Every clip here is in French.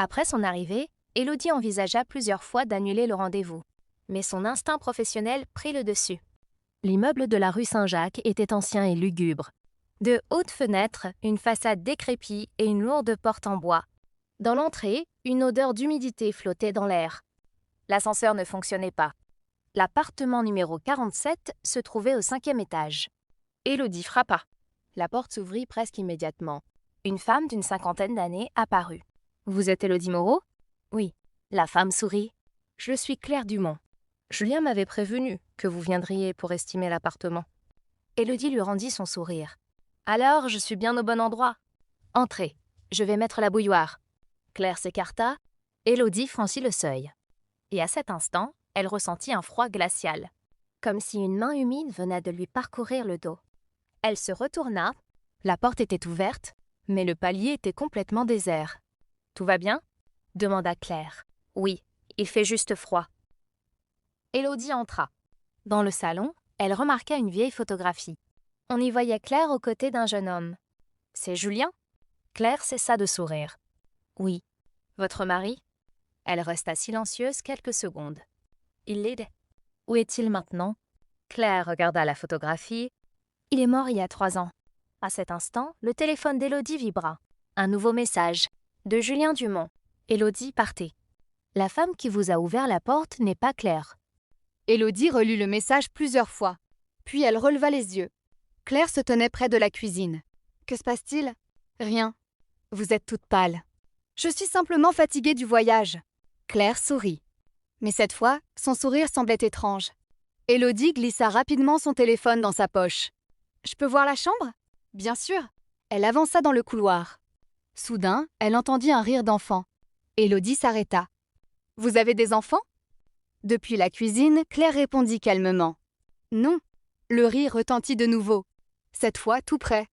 Après son arrivée, Élodie envisagea plusieurs fois d'annuler le rendez-vous. Mais son instinct professionnel prit le dessus. L'immeuble de la rue Saint-Jacques était ancien et lugubre. De hautes fenêtres, une façade décrépite et une lourde porte en bois. Dans l'entrée, une odeur d'humidité flottait dans l'air. L'ascenseur ne fonctionnait pas. L'appartement numéro 47 se trouvait au 5e étage. Élodie frappa. La porte s'ouvrit presque immédiatement. Une femme d'une 50aine d'années apparut. « Vous êtes Élodie Moreau ?»« Oui. » La femme sourit. « Je suis Claire Dumont. Julien m'avait prévenu que vous viendriez pour estimer l'appartement. » Élodie lui rendit son sourire. « Alors, je suis bien au bon endroit. Entrez, je vais mettre la bouilloire. » Claire s'écarta. Élodie franchit le seuil. Et à cet instant, elle ressentit un froid glacial, comme si une main humide venait de lui parcourir le dos. Elle se retourna. La porte était ouverte, mais le palier était complètement désert. « Tout va bien ?» demanda Claire. « Oui, il fait juste froid. » Élodie entra. Dans le salon, elle remarqua une vieille photographie. On y voyait Claire aux côtés d'un jeune homme. « C'est Julien ?» Claire cessa de sourire. « Oui. Votre mari ?» Elle resta silencieuse quelques secondes. « Il l'aidait. Où est-il maintenant ?» Claire regarda la photographie. « Il est mort il y a 3 ans. » À cet instant, le téléphone d'Élodie vibra. Un nouveau message. De Julien Dumont. Élodie, partez. La femme qui vous a ouvert la porte n'est pas Claire. Élodie relut le message plusieurs fois. Puis elle releva les yeux. Claire se tenait près de la cuisine. Que se passe-t-il ? Rien. Vous êtes toute pâle. Je suis simplement fatiguée du voyage. Claire sourit. Mais cette fois, son sourire semblait étrange. Élodie glissa rapidement son téléphone dans sa poche. Je peux voir la chambre ? Bien sûr. Elle avança dans le couloir. Soudain, elle entendit un rire d'enfant. Élodie s'arrêta. Vous avez des enfants ? Depuis la cuisine, Claire répondit calmement. Non. Le rire retentit de nouveau. Cette fois, tout près.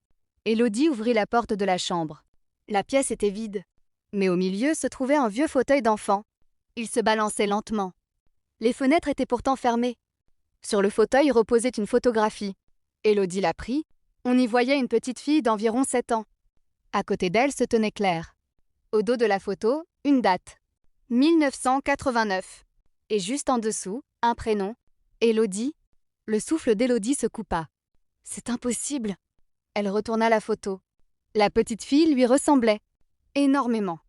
Élodie ouvrit la porte de la chambre. La pièce était vide. Mais au milieu se trouvait un vieux fauteuil d'enfant. Il se balançait lentement. Les fenêtres étaient pourtant fermées. Sur le fauteuil reposait une photographie. Élodie la prit. On y voyait une petite fille d'environ 7 ans. À côté d'elle se tenait Claire. Au dos de la photo, une date. 1989. Et juste en dessous, un prénom. Élodie. Le souffle d'Élodie se coupa. C'est impossible. Elle retourna la photo. La petite fille lui ressemblait. Énormément.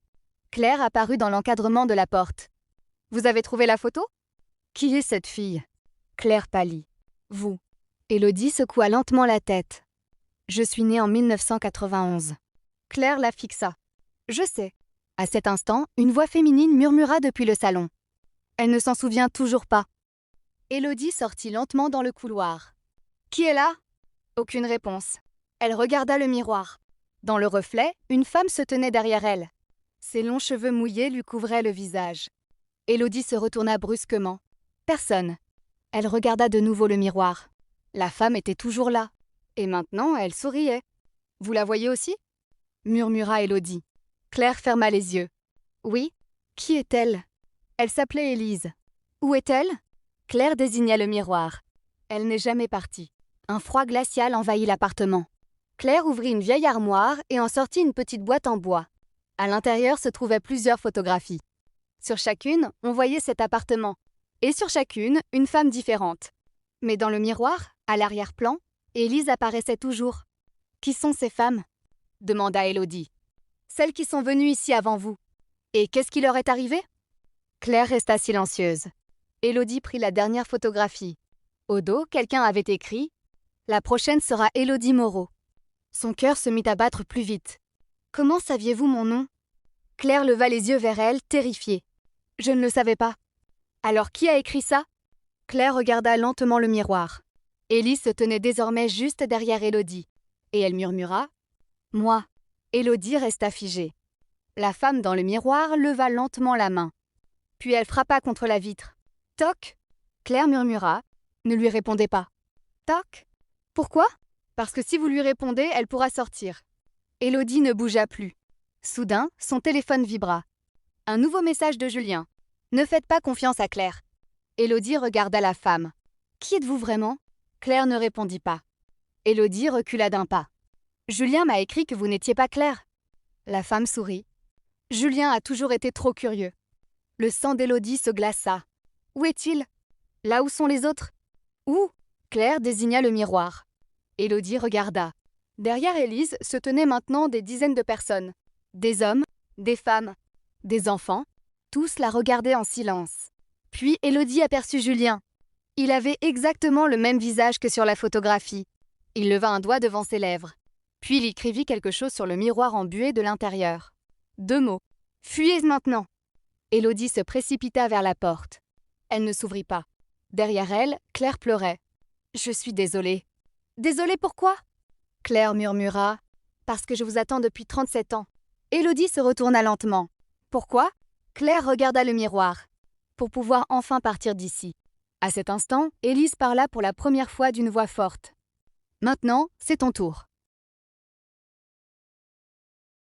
Claire apparut dans l'encadrement de la porte. Vous avez trouvé la photo ? Qui est cette fille ? Claire pâlit. Vous. Élodie secoua lentement la tête. Je suis née en 1991. Claire la fixa. Je sais. À cet instant, une voix féminine murmura depuis le salon. Elle ne s'en souvient toujours pas. Élodie sortit lentement dans le couloir. Qui est là ? Aucune réponse. Elle regarda le miroir. Dans le reflet, une femme se tenait derrière elle. Ses longs cheveux mouillés lui couvraient le visage. Élodie se retourna brusquement. Personne. Elle regarda de nouveau le miroir. La femme était toujours là. Et maintenant, elle souriait. Vous la voyez aussi ? Murmura Élodie. Claire ferma les yeux. Oui ? Qui est-elle ? Elle s'appelait Élise. Où est-elle ? Claire désigna le miroir. Elle n'est jamais partie. Un froid glacial envahit l'appartement. Claire ouvrit une vieille armoire et en sortit une petite boîte en bois. À l'intérieur se trouvaient plusieurs photographies. Sur chacune, on voyait cet appartement. Et sur chacune, une femme différente. Mais dans le miroir, à l'arrière-plan, Élise apparaissait toujours. « Qui sont ces femmes ?» demanda Élodie. « Celles qui sont venues ici avant vous. Et qu'est-ce qui leur est arrivé ?» Claire resta silencieuse. Élodie prit la dernière photographie. Au dos, quelqu'un avait écrit « La prochaine sera Élodie Moreau ». Son cœur se mit à battre plus vite. « Comment saviez-vous mon nom ?» Claire leva les yeux vers elle, terrifiée. « Je ne le savais pas. »« Alors qui a écrit ça ?» Claire regarda lentement le miroir. Élise se tenait désormais juste derrière Élodie. Et elle murmura « Moi ». Élodie resta figée. La femme dans le miroir leva lentement la main. Puis elle frappa contre la vitre. « Toc !» Claire murmura. Ne lui répondez pas. « Toc !»« Pourquoi ?»« Parce que si vous lui répondez, elle pourra sortir. » Élodie ne bougea plus. Soudain, son téléphone vibra. Un nouveau message de Julien. « Ne faites pas confiance à Claire. » Élodie regarda la femme. « Qui êtes-vous vraiment ?» Claire ne répondit pas. Élodie recula d'un pas. « Julien m'a écrit que vous n'étiez pas Claire. » La femme sourit. « Julien a toujours été trop curieux. Le sang d'Élodie se glaça. Où est-il? Là où sont les autres? Où? Claire désigna le miroir. Élodie regarda. Derrière Élise se tenaient maintenant des dizaines de personnes. Des hommes, des femmes, des enfants. Tous la regardaient en silence. Puis Élodie aperçut Julien. Il avait exactement le même visage que sur la photographie. Il leva un doigt devant ses lèvres. Puis il écrivit quelque chose sur le miroir embué de l'intérieur. 2 mots. « Fuyez maintenant !» Élodie se précipita vers la porte. Elle ne s'ouvrit pas. Derrière elle, Claire pleurait. « Je suis désolée. »« Désolée pourquoi ?» Claire murmura. « Parce que je vous attends depuis 37 ans. » Élodie se retourna lentement. « Pourquoi ?» Claire regarda le miroir. « Pour pouvoir enfin partir d'ici. » À cet instant, Élise parla pour la première fois d'une voix forte. « Maintenant, c'est ton tour. »